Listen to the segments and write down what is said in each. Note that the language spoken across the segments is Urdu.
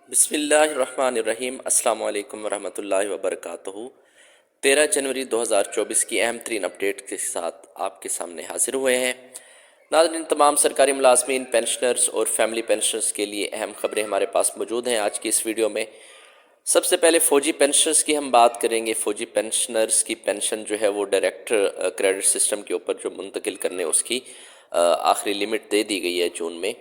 بسم اللہ الرحمن الرحیم۔ السلام علیکم ورحمۃ اللہ وبرکاتہ۔ 13 جنوری 2024 کی اہم ترین اپڈیٹ کے ساتھ آپ کے سامنے حاضر ہوئے ہیں۔ ناظرین، تمام سرکاری ملازمین، پینشنرز اور فیملی پینشنرز کے لیے اہم خبریں ہمارے پاس موجود ہیں آج کی اس ویڈیو میں۔ سب سے پہلے فوجی پینشنرز کی ہم بات کریں گے۔ فوجی پینشنرز کی پینشن جو ہے وہ ڈائریکٹ کریڈٹ سسٹم کے اوپر جو منتقل کرنے اس کی آخری لمٹ دے دی گئی ہے جون میں۔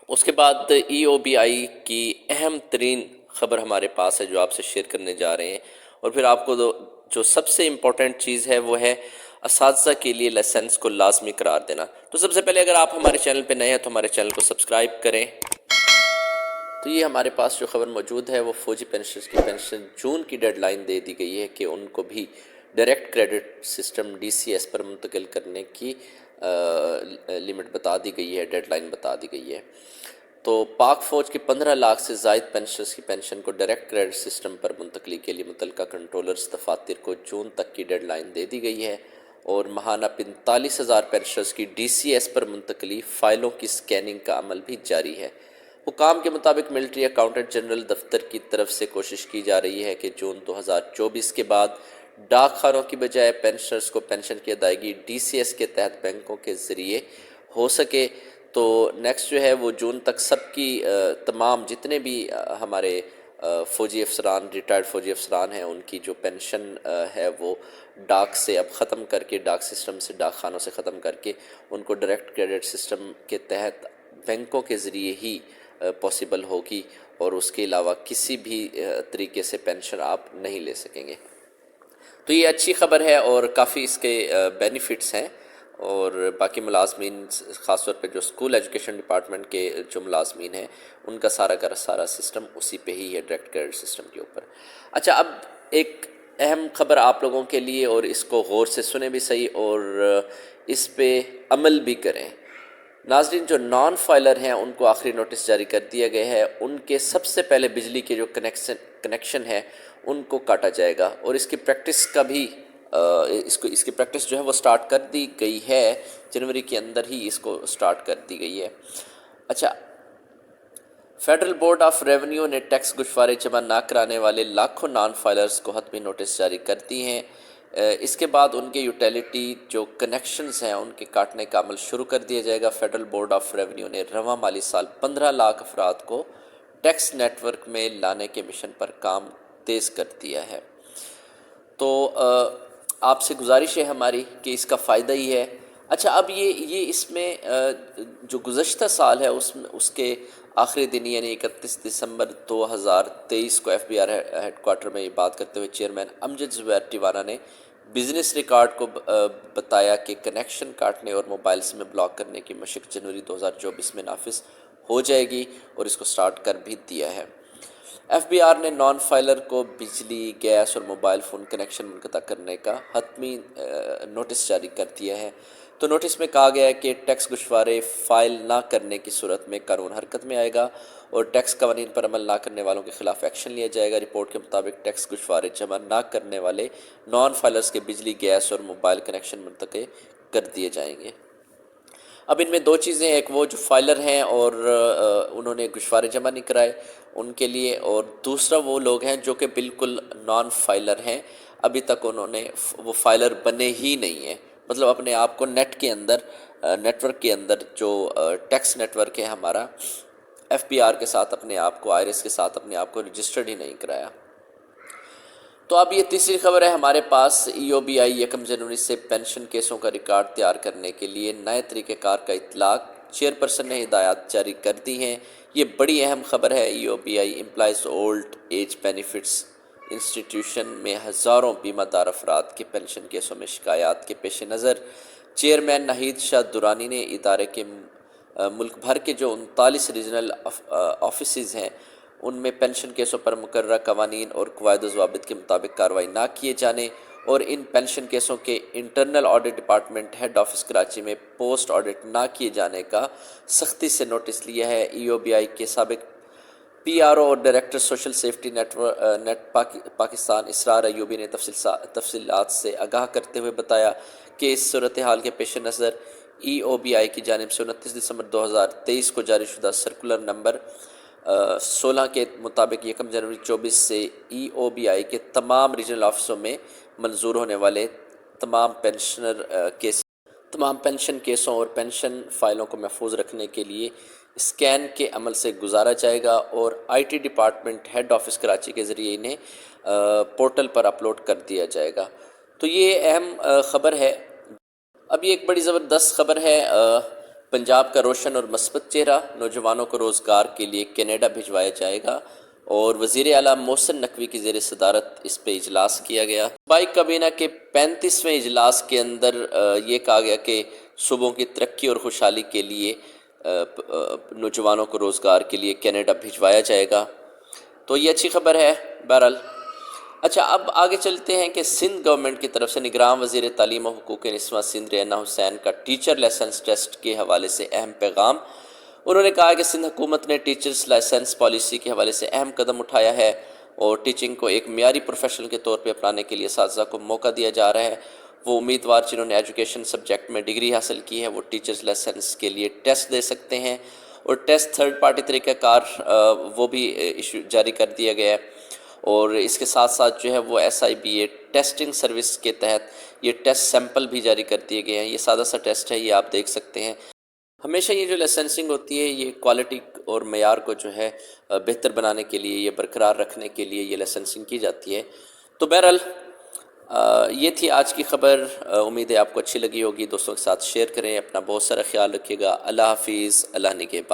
اس کے بعد ای او بی آئی کی اہم ترین خبر ہمارے پاس ہے جو آپ سے شیئر کرنے جا رہے ہیں، اور پھر آپ کو جو سب سے امپورٹنٹ چیز ہے وہ ہے اساتذہ کے لیے لائسنس کو لازمی قرار دینا۔ تو سب سے پہلے اگر آپ ہمارے چینل پہ نئے ہیں تو ہمارے چینل کو سبسکرائب کریں۔ تو یہ ہمارے پاس جو خبر موجود ہے وہ فوجی پینشنرز کی پینشن جون کی ڈیڈ لائن دے دی گئی ہے کہ ان کو بھی direct credit system D C S پر منتقل کرنے کی لمٹ بتا دی گئی ہے، ڈیڈ لائن بتا دی گئی ہے۔ تو پاک فوج کے 15 لاکھ سے زائد پینشنرز کی پینشن کو ڈائریکٹ کریڈٹ سسٹم پر منتقلی کے لیے متعلقہ کنٹرولرز دفاتر کو جون تک کی ڈیڈ لائن دے دی گئی ہے، اور ماہانہ 45,000 پینشنرز کی ڈی سی ایس پر منتقلی فائلوں کی سکیننگ کا عمل بھی جاری ہے۔ حکام کے مطابق ملٹری اکاؤنٹنٹ جنرل دفتر کی طرف سے کوشش کی جا رہی ہے کہ جون 2024 کے بعد ڈاک خانوں کی بجائے پینشنرز کو پینشن کی ادائیگی ڈی سی ایس کے تحت بینکوں کے ذریعے ہو سکے۔ تو نیکسٹ جو ہے وہ جون تک سب کی تمام جتنے بھی ہمارے فوجی افسران، ریٹائرڈ فوجی افسران ہیں، ان کی جو پینشن ہے وہ ڈاک سے اب ختم کر کے، ڈاک سسٹم سے، ڈاک خانوں سے ختم کر کے ان کو ڈائریکٹ کریڈٹ سسٹم کے تحت بینکوں کے ذریعے ہی پاسبل ہوگی، اور اس کے علاوہ کسی بھی طریقے سے پینشن آپ نہیں لے سکیں گے۔ تو یہ اچھی خبر ہے اور کافی اس کے بینیفٹس ہیں، اور باقی ملازمین خاص طور پہ جو اسکول ایجوکیشن ڈپارٹمنٹ کے جو ملازمین ہیں ان کا سارا سسٹم اسی پہ ہی ہے، ڈائریکٹ کریڈٹ سسٹم کے اوپر۔ اچھا، اب ایک اہم خبر آپ لوگوں کے لیے، اور اس کو غور سے سنیں بھی صحیح اور اس پہ عمل بھی کریں۔ ناظرین، جو نان فائلر ہیں ان کو آخری نوٹس جاری کر دیا گیا ہے، ان کے سب سے پہلے بجلی کے جو کنیکشن ہے ان کو کاٹا جائے گا، اور اس کی پریکٹس کا بھی اس کی پریکٹس جو ہے وہ سٹارٹ کر دی گئی ہے، جنوری کے اندر ہی اس کو سٹارٹ کر دی گئی ہے۔ اچھا، فیڈرل بورڈ آف ریونیو نے ٹیکس گزارے جمع نہ کرانے والے لاکھوں نان فائلرز کو حتمی نوٹس جاری کر دی ہیں۔ اس کے بعد ان کے یوٹیلیٹی جو کنیکشنز ہیں ان کے کاٹنے کا عمل شروع کر دیا جائے گا۔ فیڈرل بورڈ آف ریونیو نے رواں مالی سال 15 لاکھ افراد کو ٹیکس نیٹ ورک میں لانے کے مشن پر کام تیز کر دیا ہے۔ تو آپ سے گزارش ہے ہماری کہ اس کا فائدہ ہی ہے۔ اچھا، اب یہ اس میں جو گزشتہ سال ہے اس کے آخری دن یعنی 31 دسمبر 2023 کو F B R headquarter میں یہ بات کرتے ہوئے چیئرمین امجد زبیر ٹیوانہ نے بزنس ریکارڈ کو بتایا کہ کنیکشن کاٹنے اور موبائل سم بلاک کرنے کی مشق جنوری 2024 میں نافذ ہو جائے گی، اور اس کو سٹارٹ کر بھی دیا ہے۔ ایف بی آر نے نان فائلر کو بجلی، گیس اور موبائل فون کنیکشن منقطع کرنے کا حتمی نوٹس جاری کر دیا ہے۔ تو نوٹس میں کہا گیا ہے کہ ٹیکس گوشوارے فائل نہ کرنے کی صورت میں قانون حرکت میں آئے گا، اور ٹیکس قوانین پر عمل نہ کرنے والوں کے خلاف ایکشن لیا جائے گا۔ رپورٹ کے مطابق ٹیکس گوشوارے جمع نہ کرنے والے نان فائلرز کے بجلی، گیس اور موبائل کنیکشن منتقل کر دیے جائیں گے۔ اب ان میں دو چیزیں، ایک وہ جو فائلر ہیں اور انہوں نے گوشوارے جمع نہیں کرائے ان کے لیے، اور دوسرا وہ لوگ ہیں جو کہ بالکل نان فائلر ہیں، ابھی تک انہوں نے وہ فائلر بنے ہی نہیں ہیں، مطلب اپنے آپ کو نیٹ کے اندر، نیٹ ورک کے اندر جو ٹیکس نیٹ ورک ہے ہمارا ایف بی آر کے ساتھ، اپنے آپ کو آئرس کے ساتھ اپنے آپ کو رجسٹرڈ ہی نہیں کرایا۔ تو اب یہ تیسری خبر ہے ہمارے پاس۔ ای او بی آئی 1 جنوری سے پینشن کیسوں کا ریکارڈ تیار کرنے کے لیے نئے طریقہ کار کا اطلاق، چیئرپرسن نے ہدایات جاری کر دی ہیں۔ یہ بڑی اہم خبر ہے۔ E O B I employees old age benefits institution میں ہزاروں بیمہ دار افراد کے پینشن کیسوں میں شکایات کے پیش نظر چیئرمین ناہید شاہ درانی نے ادارے کے ملک بھر کے جو 39 ریجنل آفیسز ہیں ان میں پینشن کیسوں پر مقررہ قوانین اور قواعد و ضوابط کے مطابق کارروائی نہ کیے جانے، اور ان پینشن کیسوں کے internal audit department head office Karachi میں پوسٹ آڈٹ نہ کیے جانے کا سختی سے نوٹس لیا ہے۔ ای او بی آئی کے سابق پی آر او اور director social safety net Pakistan Israr Ayubi نے تفصیلات سے آگاہ کرتے ہوئے بتایا کہ اس صورتحال کے پیش نظر ای او بی آئی کی جانب سے 29 دسمبر 2023 کو جاری شدہ سرکولر نمبر 16 کے مطابق 1 جنوری 2024 سے EOBI کے تمام ریجنل آفسوں میں منظور ہونے والے تمام پینشن کیسوں اور پینشن فائلوں کو محفوظ رکھنے کے لیے اسکین کے عمل سے گزارا جائے گا، اور IT department head office Karachi کے ذریعے انہیں پورٹل پر اپلوڈ کر دیا جائے گا۔ تو یہ اہم خبر ہے۔ اب یہ ایک بڑی زبردست خبر ہے۔ پنجاب کا روشن اور مثبت چہرہ، نوجوانوں کو روزگار کے لیے کینیڈا بھجوایا جائے گا، اور وزیر اعلیٰ محسن نقوی کی زیر صدارت اس پہ اجلاس کیا گیا۔ صوبائی کابینہ کے 35ویں اجلاس کے اندر یہ کہا گیا کہ صوبوں کی ترقی اور خوشحالی کے لیے نوجوانوں کو روزگار کے لیے کینیڈا بھجوایا جائے گا، تو یہ اچھی خبر ہے بہرحال۔ اچھا، اب آگے چلتے ہیں کہ سندھ گورنمنٹ کی طرف سے نگراں وزیر تعلیم و حقوق نسواں سندھ ریانہ حسین کا ٹیچر لائسنس ٹیسٹ کے حوالے سے اہم پیغام۔ انہوں نے کہا کہ سندھ حکومت نے ٹیچرز لائسنس پالیسی کے حوالے سے اہم قدم اٹھایا ہے، اور ٹیچنگ کو ایک معیاری پروفیشن کے طور پہ اپنانے کے لیے اساتذہ کو موقع دیا جا رہا ہے۔ وہ امیدوار جنہوں نے ایجوکیشن سبجیکٹ میں ڈگری حاصل کی ہے وہ ٹیچرز لائسنس کے لیے ٹیسٹ دے سکتے ہیں، اور ٹیسٹ تھرڈ پارٹی طریقہ کار وہ بھی جاری کر دیا گیا ہے، اور اس کے ساتھ ساتھ جو ہے وہ SIBA ٹیسٹنگ سروس کے تحت یہ ٹیسٹ سیمپل بھی جاری کر دیے گئے ہیں۔ یہ سادہ سا ٹیسٹ ہے، یہ آپ دیکھ سکتے ہیں۔ ہمیشہ یہ جو لائسنسنگ ہوتی ہے یہ کوالٹی اور معیار کو جو ہے بہتر بنانے کے لیے، یہ برقرار رکھنے کے لیے یہ لائسنسنگ کی جاتی ہے۔ تو بہرحال یہ تھی آج کی خبر۔ امید ہے آپ کو اچھی لگی ہوگی۔ دوستوں کے ساتھ شیئر کریں، اپنا بہت سارا خیال رکھیے گا۔ اللہ حافظ، اللہ نگہبان۔